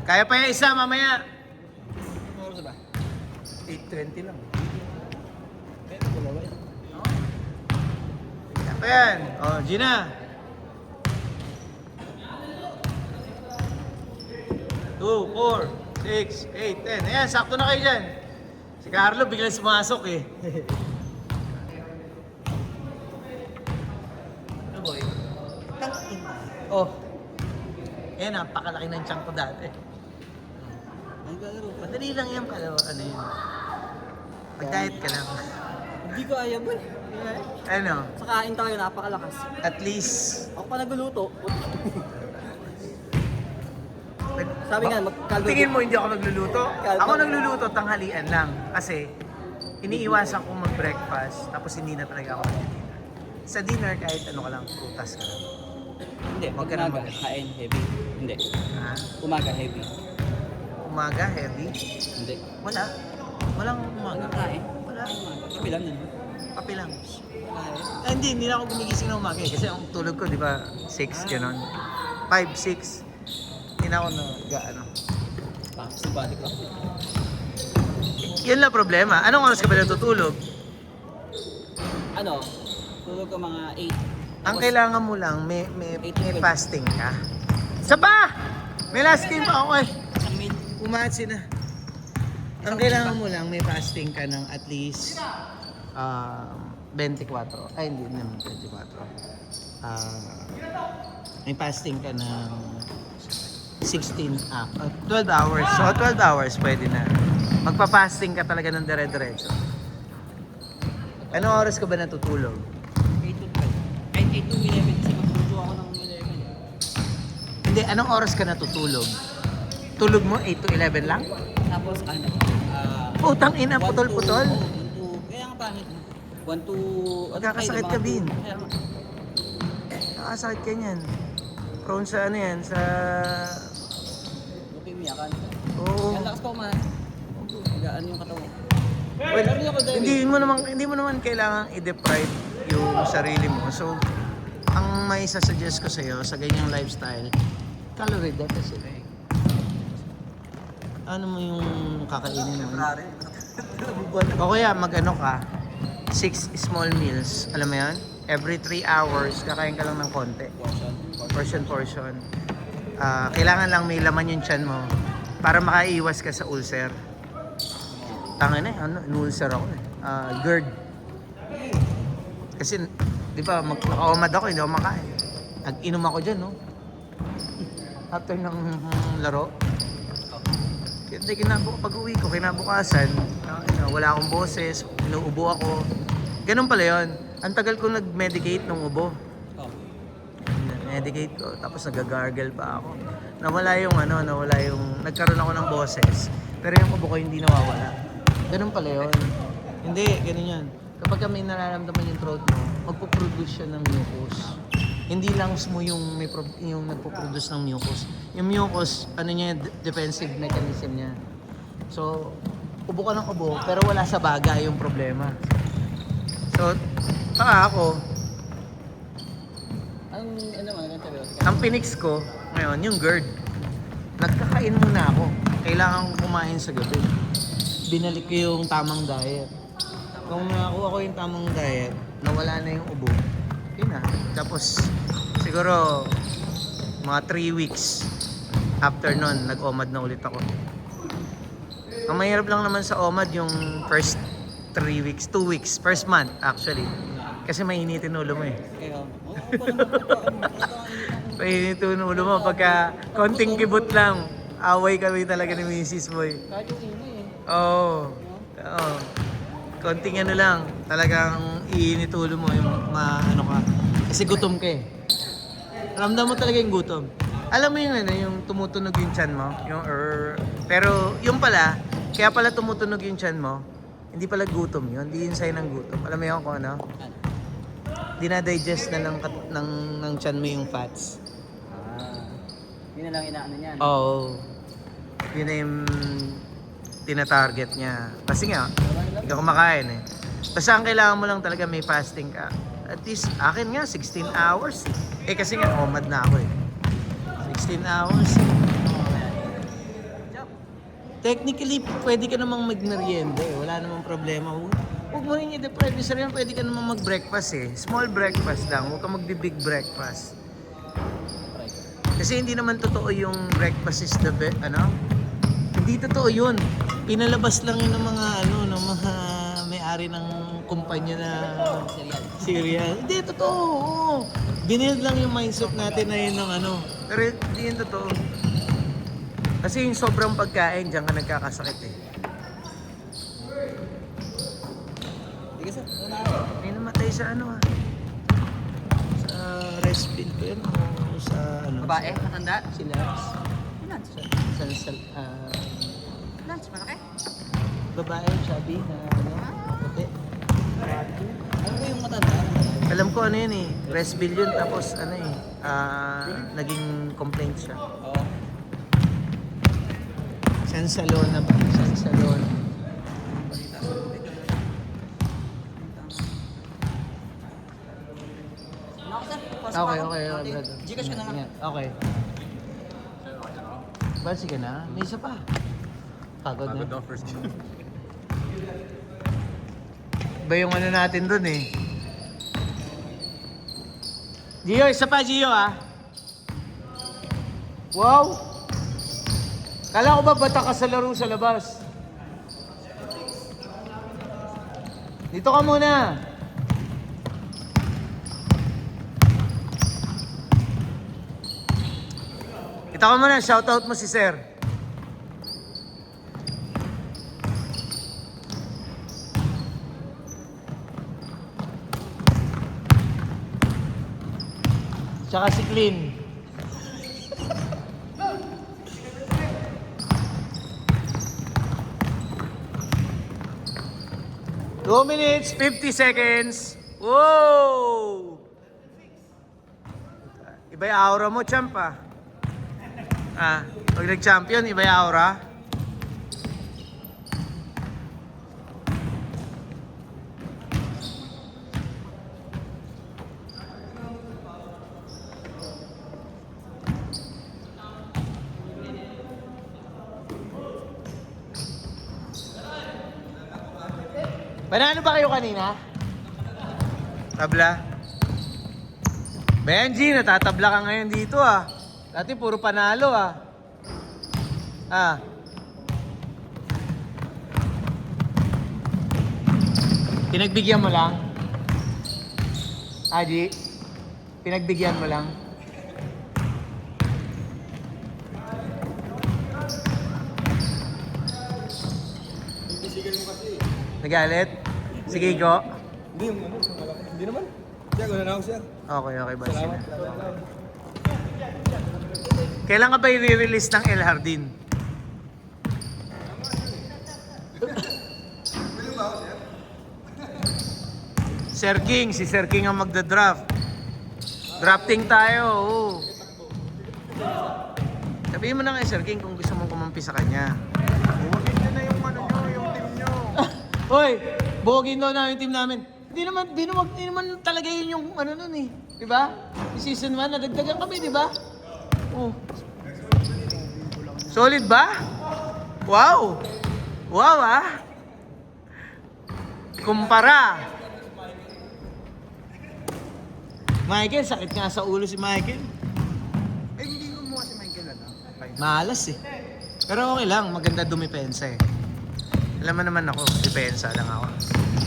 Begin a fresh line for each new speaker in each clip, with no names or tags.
Kaya pa yung isa mamaya.
Ano oras ba?
8:20 lang.
Pwede ko laway.
Kaya pa yan. Oh, Gina. 2, 4, 6, 8, 10. Ayan, sakto na kayo dyan. Si Carlo biglang sumasok eh. Ano boy? Tangin. Oh. Ayan, napakalaki ng tiyan ko dati.
Ang galaro pa.
Madali lang yan pala. Ano yun? Mag-diet ka lang.
Hindi ko ayaw boy.
Ano?
Sa kain tayo, napakalakas.
At least...
Ako pa nagluluto. Sabi nga, mag-caldo.
Tingin mo hindi ako nagluluto?
Caldo.
Ako nagluluto tanghalian lang. Kasi iniiwasan kong mag-breakfast tapos hindi na talaga ako nag-dinner. Sa dinner kahit ano ka lang, prutas ka lang.
Hindi,
Huwag ka na
umaga, kain, heavy. Hindi.
Ha?
Umaga, heavy.
Umaga, heavy?
Hindi.
Wala. Walang umaga.
Kain.
Wala.
Umaga. Kapi lang yun.
Kape lang.
Kain.
Hindi na ako gumigising ng umaga eh. Kasi ang tulog ko, di ba, 6, gano'n. 5, 6. Hindi na ako ano.
Sa body clock.
Yan lang problema. Anong oras ka ba natutulog?
Ano? Tulog ko mga 8.
Ang kailangan mo lang, may
18.
fasting ka. Isa pa! May last game pa ako eh.
Isang mid.
Umatsi na. Ang kailangan mo lang, may fasting ka ng at least 24. Ay, hindi naman 24. May fasting ka ng 12 hours. So, 12 hours pwede na. Magpa-fasting ka talaga ng dire-diretso. Anong oras ka ba natutulog?
8 to 12. Ay, 8 to 11 kasi matulog ako ng 11.
Hindi, anong oras ka natutulog? Tulog mo 8 to 11 lang?
Tapos ano?
Putang ina, putol-putol.
Kaya nga pangit. 1 to...
Magkakasakit ka, Bin.
Kaya nga.
Nakasakit ka niyan. Prone sa ano yan, sa...
Lupimiyakan.
Oo.
Ang lakas pa kumain. Magaan yung katawan.
Well, hindi mo naman kailangang i-deprive yung sarili mo. So, ang may sasuggest ko sa'yo sa ganyang lifestyle, calorie deficit. Ano mo yung kakainin mo? O kaya mag-ano ka, 6 small meals. Alam mo yan? Every 3 hours, kakain ka lang ng konti. Portion. Kailangan lang may laman yung tiyan mo para makaiwas ka sa ulcer. Tangin eh, ulcer ako eh. GERD. Kasi, di ba, naka-OMAD ako, hindi ako makain. Nag-inom ako dyan, no? After ng laro. Hindi, pag-uwi ko, kinabukasan, wala akong boses, inuubo ako. Ganun pala yun. Ang tagal ko nag-medicate nung ubo. Medicate ko, tapos nag-gargle pa ako. Nawala yung nagkaroon ako ng boses. Pero yung ubo ko hindi nawawala. Ganun pala yun. Hindi, ganun yan. Kapag may nararamdaman yung throat mo, magpo-produce siya ng mucus. Hindi lungs mo yung nagpo-produce ng mucus. Yung mucus, defensive mechanism niya. So, ubo ka ng ubo, pero wala sa baga yung problema. So, ako, ang pinix ko, ngayon, yung GERD. Nagkakain muna ako. Kailangan ko kumain sa gabi. Binalik ko yung tamang diet. Kung nakuha ko yung tamang diet, nawala na yung ubo. Yun na. Tapos, siguro, mga 3 weeks after nun, nag-OMAD na ulit ako. Ang mahirap lang naman sa OMAD yung first 3 weeks, 2 weeks, first month actually. Kasi mainitin ulo mo eh. Mainitin ulo mo pagka konting kibot lang. Away kami talaga ni Mrs. Boy.
Kahit yung ino eh.
Oo. Konting ano lang, talagang iinit ulo mo yung ka. Kasi gutom ka eh. Ramdam mo talaga yung gutom. Alam mo yung yung tumutunog yung tiyan mo, pero yung pala, kaya pala tumutunog yung tiyan mo, hindi pala gutom yun, hindi yun sign ng gutom. Alam mo yun kung ano? Dinadigest na ng tiyan mo yung fats.
Yun na lang inaano niyan.
Oo. Yun na yung tina-target niya. Kasi nga, hindi ka kumakain eh. Basta ang kailangan mo lang talaga may fasting ka. At least, akin nga, 16 hours. Kasi nga, OMAD na ako eh. 16 hours. Technically, pwede ka namang magmerienda eh. Wala namang problema. Huwag mo rin i-deprive yung sarili. Pwede ka namang mag-breakfast eh. Small breakfast lang. Huwag ka mag-big breakfast. Kasi hindi naman totoo yung breakfast is the best, ano? Hindi totoo yun. Pinalabas lang yun ng mga, ng mga may-ari ng kumpanya na cereal. Hindi, totoo. Oo. Binild lang yung mindset natin na yun ng Pero hindi yun totoo. Kasi yung sobrang pagkain, diyan ka nagkakasakit eh.
Hindi kasi,
May namatay sa sa rest field ko yun o sa
babae, matanda.
Sila.
Lance.
Sa
Lance, malaki.
babae, chubby na puti.
Alam ko yung matanda.
Alam ko yun eh. Rest bill yun tapos naging complaint siya.
Oo.
San Salon na ba? San Salon. Okay, brother.
Gcash ka na lang.
Ingat. Okay. Basi ka na? May isa pa. Pagod na.
Pagod first.
Iba yung natin dun eh. Gio, isa pa Gio ah. Wow! Kala ko ba bata ka sa laro sa labas? Dito ka muna. Dito ka muna, shoutout mo si Sir. Tsaka si Clean. Two minutes, 50 seconds. Whoa! Iba yung aura mo, champ ah. Pag nag-champion, iba yung aura. Panalo ba kayo kanina? Tabla? Benji, natatabla ka ngayon dito ah. Dati puro panalo ah. Pinagbigyan mo lang? Aji? Pinagbigyan mo lang? Nagalit? Sige, go.
Hindi, hindi naman. Siya, gano'n ako siya.
Okay, basta.
Salamat.
Kailan ka ba i-release ng El Jardin? Sir King, si Sir King ang magda-draft. Drafting tayo, oo. Sabihin mo na kay Sir King kung gusto mong kumampi sa kanya.
Huwagin nyo na yung yung team nyo.
Hoy, bogin daw na yung team namin. Hindi naman talaga yun yung nun eh. Diba? Yung season 1, nadagdagan kami, diba? Oh. Solid ba? Wow! Wow ah! Kumpara! Michael, sakit nga sa ulo si Michael.
Hindi ko mo kasi Michael
Malas eh. Pero okay lang, maganda dumipensa eh. Alam mo naman ako, depensa lang ako.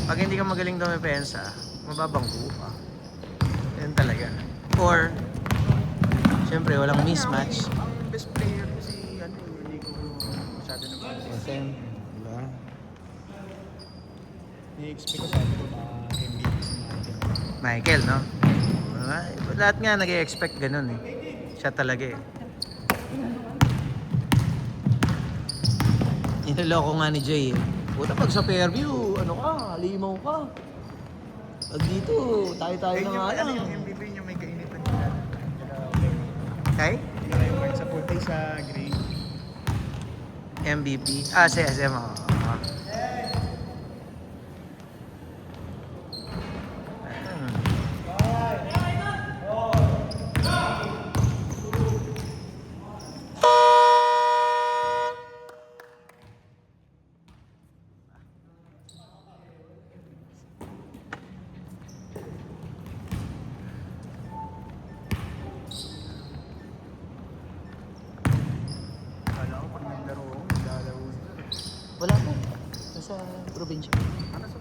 Pag hindi ka magaling dumipensa, mababangko ka. Yan talaga. Or, syempre, walang mismatch.
Ang best player ko si hindi ko masyado naman.
SM, diba?
I-expect ko sabi ko MVP si Michael.
Michael, no? Diba? Lahat nga nag-i-expect ganun eh. Siya talaga eh. Iniloko nga ni Jay eh. Puta, pag sa Fairview, limaw ka. Pag dito, tayo-tayo na nga lang.
Yung MVP niya may kainitan nila.
Okay?
Yung sa puti sa Gray.
MVP. Si SM. Wala po. Nasa probinsya.
Ano sa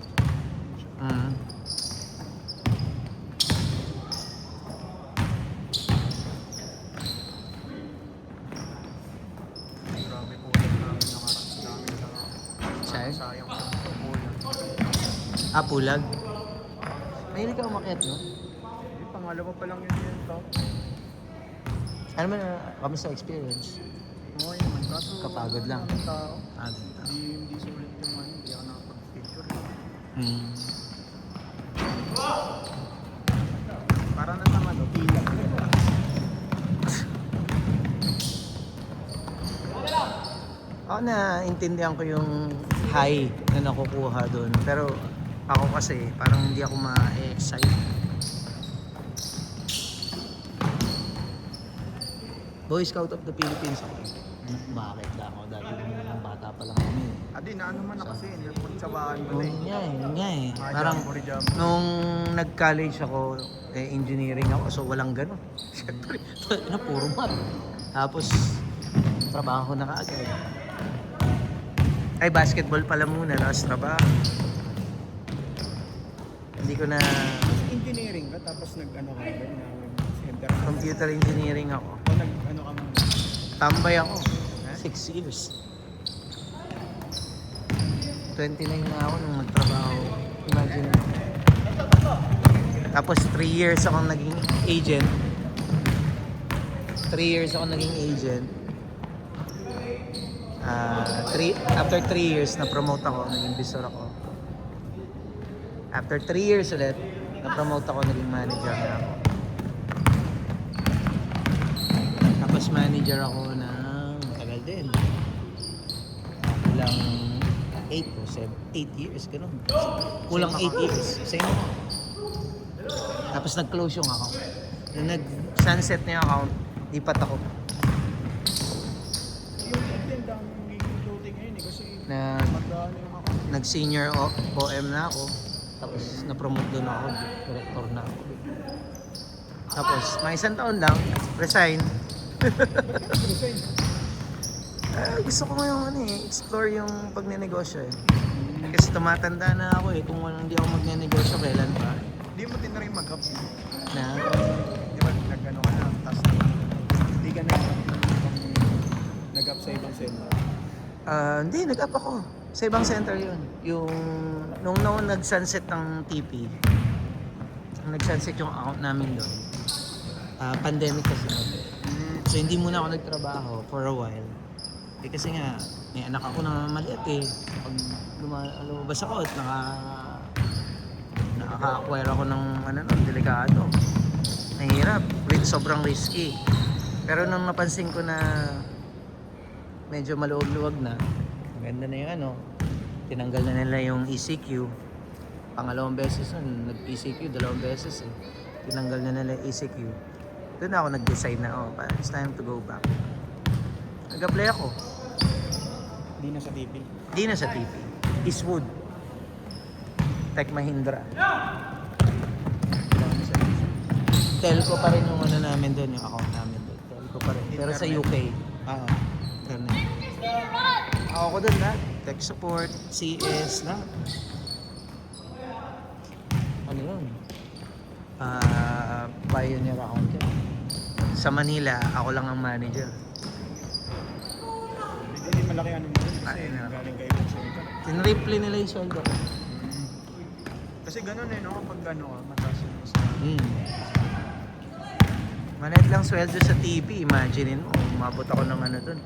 Mm.
Grabe po ulit namin nakarang dami na
Saan?
sayang po yan.
Pulag. Mahilig ka umakyat, no?
Yung pangalawa pa lang yun to.
Ano man, kamusta experience?
Okay naman, kaso
Kapagod lang.
maraming tao.
Ganda.
Hindi sulit yung ano, hindi ako nakapag-picture.
Mm.
Para na naman, no, pila.
Ako na intindihan ko yung high na nakukuha doon. Pero ako kasi parang hindi ako ma-excite. Boy Scout of the Philippines ako. Bakit lang ako dati nung bata pa lang kami.
Adi, na ano man na kasi, nagpunsabahan mo
Oo,
na eh.
yun nga eh.
Mga
Parang
jamboree-jamboree.
nung nag-college ako, engineering ako, so walang gano'n. Siyempre, na puro math. Tapos, trabaho na kaagad. Ay, basketball pala muna, tapos trabaho. Hindi ko na
Engineering ka, tapos nag-ano ka rin na center.
computer engineering ako.
O nag-ano ka muna.
Tambay ako. 6 years. 29 na ako nung nagtrabaho. Imagine. Tapos 3 years akong naging agent. 3 years ako naging agent. After 3 years, na-promote ako, naging bisor ako. After 3 years ulit, na-promote ako, naging manager na ako. Tapos manager ako ng matagal din. Kulang 8 o 8 years, gano'n. Kulang 8 years. Same ako. Tapos nag-close yung account. Nung nag-sunset na yung account, lipat ako.
Yung trend ang clothing ngayon eh, kasi
Na,
magdaan yung ako.
nag-senior OM na ako. Tapos na-promote doon ako, director na ako. Tapos, may isang taon lang, resign.
Resign.
Gusto ko ngayong explore yung pagnenegosyo eh. Kasi tumatanda na ako eh, kung walang hindi ako magnenegosyo, kailan pa?
Hindi mo din na rin mag-up.
Na,
Di ba, nag-ano ka na, tapos hindi ka na nag-up sa ibang center.
hindi, nag-up ako. Sa ibang center yun. Yung, nung nag-sunset ng TP, nag-sunset yung account namin doon. Pandemic kasi nun. So hindi muna ako nagtrabaho for a while. Kasi nga, may anak ako na maliit eh. Pag lumabas ako at nakaka-acquire ako ng delikado. Nahirap. Sobrang risky. Pero nung napansin ko na medyo maluwag-luwag na, maganda na yung tinanggal na nila yung ECQ. Pangalawang beses nun, nag-ECQ, 2 beses eh. Tinanggal na nila yung ECQ. Doon ako nag-decide na, it's time to go back. Nag-apply ako.
Hindi na sa TV.
Di na sa TP. Eastwood. Tech Mahindra. Telco pa rin yung namin doon, yung account namin doon. Telco pa rin. Pero sa UK. Internet. Ako doon lahat. Tech support, CS, lahat. Ano yun? Pioneer account yun. Sa Manila, ako lang ang manager.
Hindi malaki ano mo dun kasi
Ay, na.
galing kayo sa center.
Tinriple nila yung sweldo ko.
Kasi ganun eh, no? Kapag ano ka, mataas yung sa...
Maliit lang sweldo sa TV, imagine mo, umabot ako ng doon,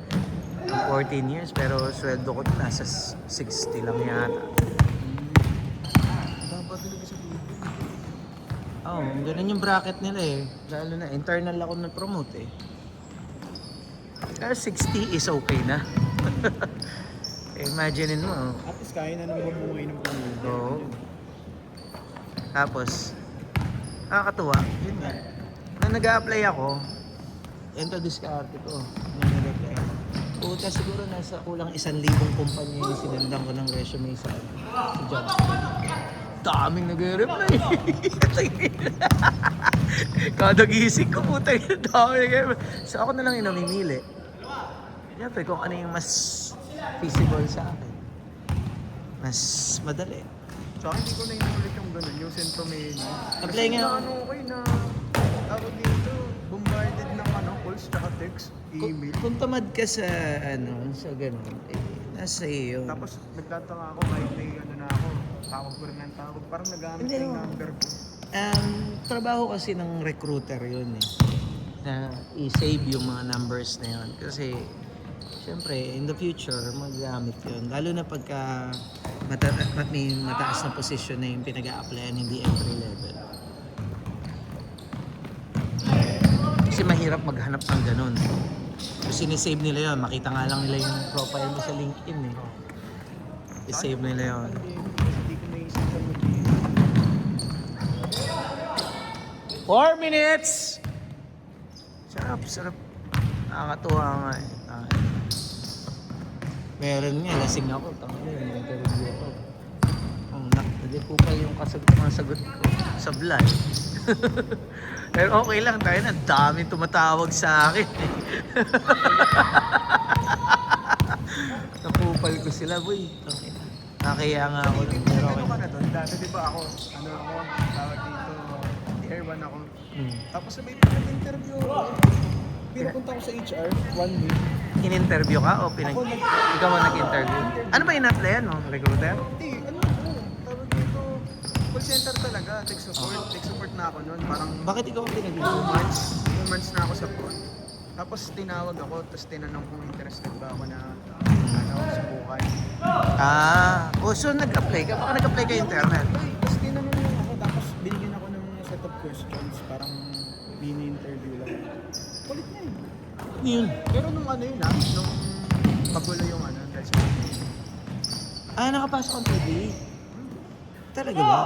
14 years, pero sweldo ko doon nasa 60 lang yata.
Dapat talaga sa TV.
Ganun yung bracket nila eh. Lalo na, internal ako na-promote eh. Pero 60 is okay na. Imagine mo.
At least kaya na nang bumuhay ng pamilya.
Oo. Tapos, nakakatuwa, yun nga. Nung nag-a-apply ako, ito diskarte ko. Nung nag-apply. Puta siguro nasa kulang 1,000 kumpanya yung sinendan ko ng resume sa jobs. Daming nag-reply. Kada gising ko, puta yung dami nag-reply. So ako na lang yung namimili. Siyempre kung ano yung mas feasible sa akin. Mas madali.
Sa akin, hindi ko na inulit yung ganun, yung Centomania.
Apply nga.
Ano ko na, tawag dito, bombarded ng calls tsaka text, email.
Kung tamad ka sa sa ganun, nasa iyo.
Tapos nagtataka ako kahit may na ako, tawag ko rin ng tawag. Parang nagamit
Hindi,
yung
no.
number ko.
Trabaho kasi ng recruiter yun eh. Na i-save yung mga numbers na yun. Kasi, syempre, in the future, magagamit yun. Lalo na pagka may mataas na posisyon na yung pinag-a-applyan, hindi entry level. Kasi mahirap maghanap ng ganun. So, sinisave nila yun. Makita nga lang nila yung profile mo sa LinkedIn eh. I-save nila yun.
Hindi ko naisip na mag
4 minutes! Sarap, sarap. Nakakatuwa nga eh. Meron nga, lasing ako. May interview ako. Hindi po pa yung mga sagot ko sa vlog. Pero okay lang tayo na. Dami tumatawag sa akin. Napupal ko sila, boy. Nakakaya nga ako. Pero
Ano
okay.
ka na doon? Dati di ba ako, tawag dito, Air 1 ako. Tapos sabay pinag-interview ako. Pinapunta ko sa HR, 1 week.
In-interview ka o
Ako
ikaw ang nag-interview? Ano ba in-applyan mo? Recruiter?
Hindi, tawag dito, call center talaga, tech support. Tech support na ako noon, parang
Bakit ikaw ang
2
pinag-interview?
months na ako sa phone. Tapos tinawag ako, tapos tinanong kung interested ba ako na subukan.
So nag-apply ka? Baka nag-apply ka internet?
Tapos tinanong lang ako, tapos binigyan ako ng set of questions, parang mini-interview lang. Kulit na yun.
Yun.
Pero nung nung magulo yung dahil sa
Nakapasok ang TV. Talaga ba?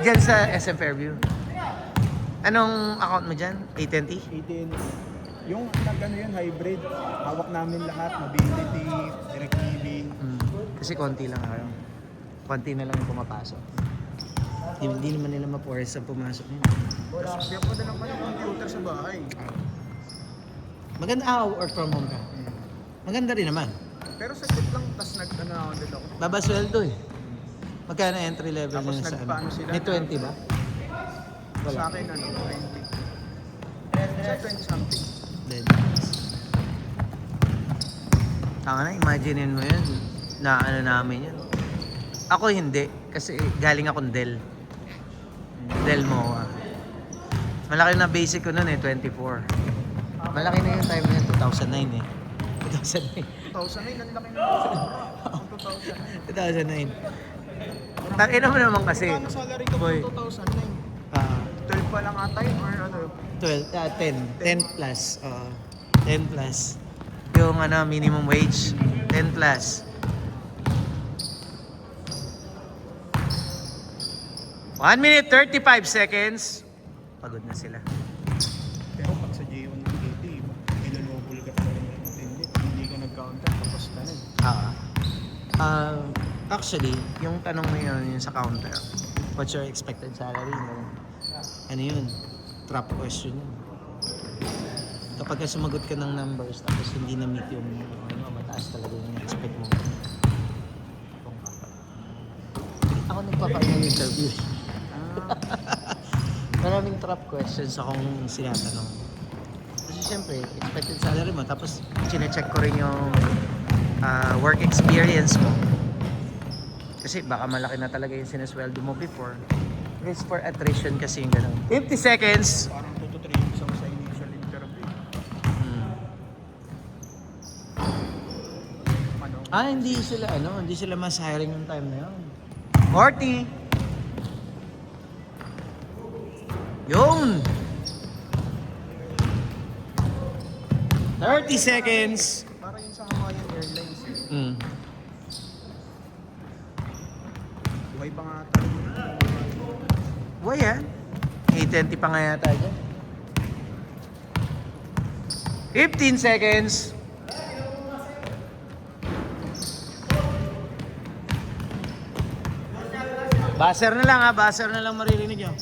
Diyan sa SM Fairview. Anong account mo dyan? AT&T?
18. Yung hybrid, hawak namin lahat, mobility, direct living.
Kasi konti lang ako. Konti na lang yung pumapasok. Hindi naman nila ma-force ang pumasok yun.
Kasi ako na naman yung computer sa bahay.
Maganda work from home ka. Maganda rin naman.
Pero saglit lang, tas ako din ako.
Babasweldo eh. Magkano entry level
Tapos
na sa
nagpaano sila?
May 20 ba?
Sa akin 20. Sa 20 something.
Then, tanga na, imaginein mo yun. Na namin yun. Ako hindi. Kasi galing akong Dell. Dell MOA. Malaki na basic ko nun 24. Malaki na yung time na yun, 2009 eh. 2009.
2009, ang laki na. Ang 2009.
2009. Tangina mo naman kasi.
Ano salary ko
Boy.
2009? 12 pa lang ata yun or
10. 10 plus. 10 plus. Yung minimum wage. 10 plus. 1 minute 35 seconds. Pagod na sila.
Pero pag sa J1 ng KT, ilolobol ka pa rin ng attendant. Hindi ka nag-counter, tapos ka na.
Actually, yung tanong na yun, yung sa counter, what's your expected salary? Ano yun? Trap question yun. Kapag sumagot ka ng numbers tapos hindi na-meet yung mataas talaga yung expect mo. Ako nagpa-final interview. Maraming trap questions akong sinatanong. Kasi syempre, expected salary mo. Tapos, chinecheck ko rin yung work experience mo. Kasi baka malaki na talaga yung sinesweldo mo before. Risk for attrition kasi yung gano'n. 50 seconds!
Parang 2 to 3 weeks ako sa initial interview.
Hindi sila mas hiring yung time na yun. 40! Yun! 30 seconds!
Para yun sa Hawaiian Airlines. Buhay pa nga talaga.
Boy yan. 8:20 pa nga yata dyan. 15 seconds! Buzzer na lang buzzer na lang maririnig nyo.